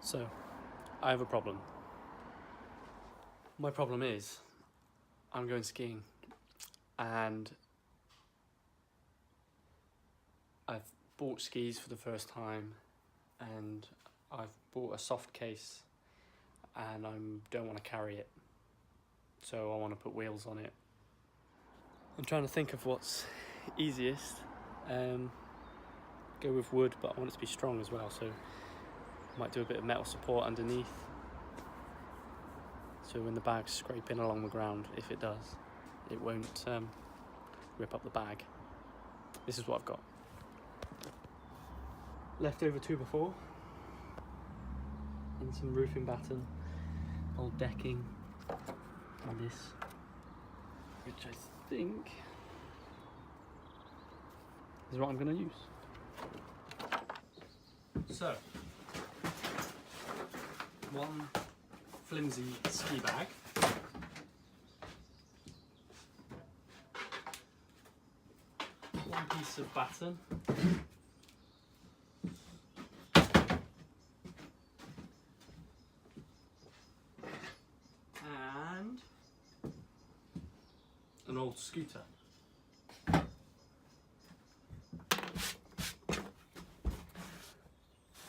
So, I have a problem. My problem is, I'm going skiing, and I've bought skis for the first time, and I've bought a soft case, and I don't want to carry it, so I want to put wheels on it. I'm trying to think of what's easiest. Go with wood, but I want it to be strong as well, so I might do a bit of metal support underneath, so when the bag's scraping along the ground, if it does, it won't rip up the bag. This is what I've got. Leftover 2x4 and some roofing batten, old decking, and this, which I think is what I'm going to use. So, one flimsy ski bag, one piece of batten, and an old scooter.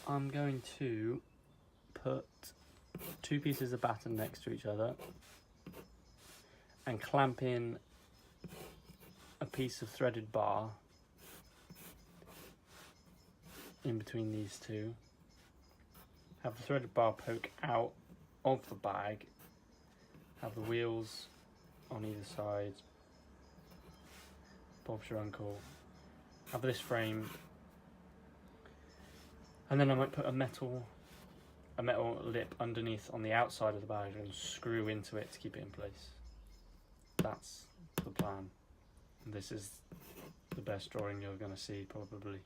I'm going to put 2 pieces of batten next to each other and clamp in a piece of threaded bar in between these two. Have the threaded bar poke out of the bag, have the wheels on either side, Bob's your uncle, have this frame, and then I might put a metal lip underneath on the outside of the bag and screw into it to keep it in place. That's the plan. This is the best drawing you're going to see, probably.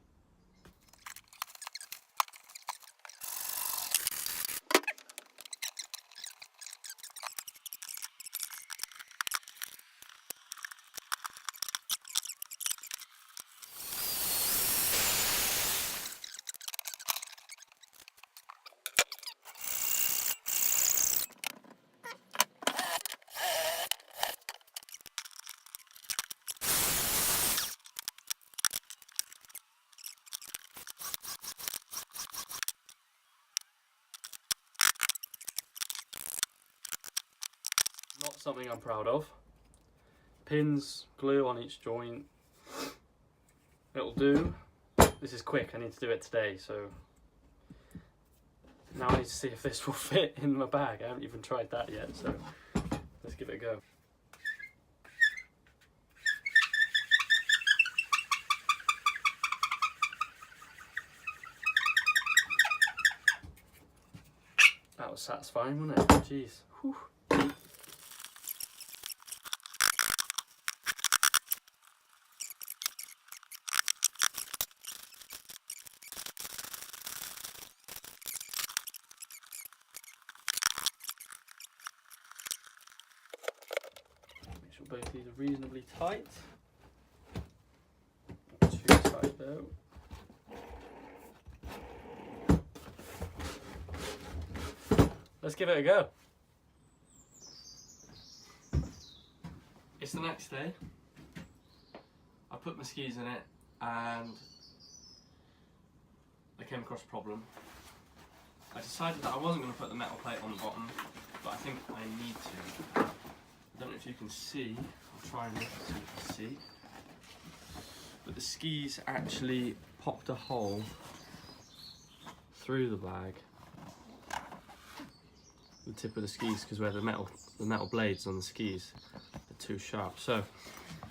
Not something I'm proud of. Pins, glue on each joint. It'll do. This is quick, I need to do it today, so now I need to see if this will fit in my bag. I haven't even tried that yet, so let's give it a go. That was satisfying, wasn't it? Jeez. Whew. Both these are reasonably tight. Not too tight though. Let's give it a go. It's the next day. I put my skis in it and I came across a problem. I decided that I wasn't going to put the metal plate on the bottom, but I think I need to. I don't know if you can see, I'll try and lift so you can see, but the skis actually popped a hole through the bag, the tip of the skis, because where the metal blades on the skis are too sharp. So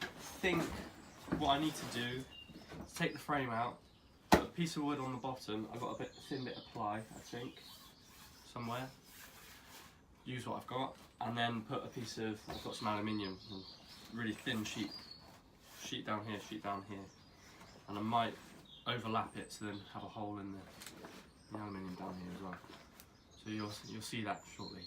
I think what I need to do is take the frame out, put a piece of wood on the bottom. I've got a thin bit of ply, I think, somewhere. Use what I've got, and then put a piece of, I've got some aluminium, really thin sheet down here, and I might overlap it to then have a hole in the aluminium down here as well. So you'll see that shortly.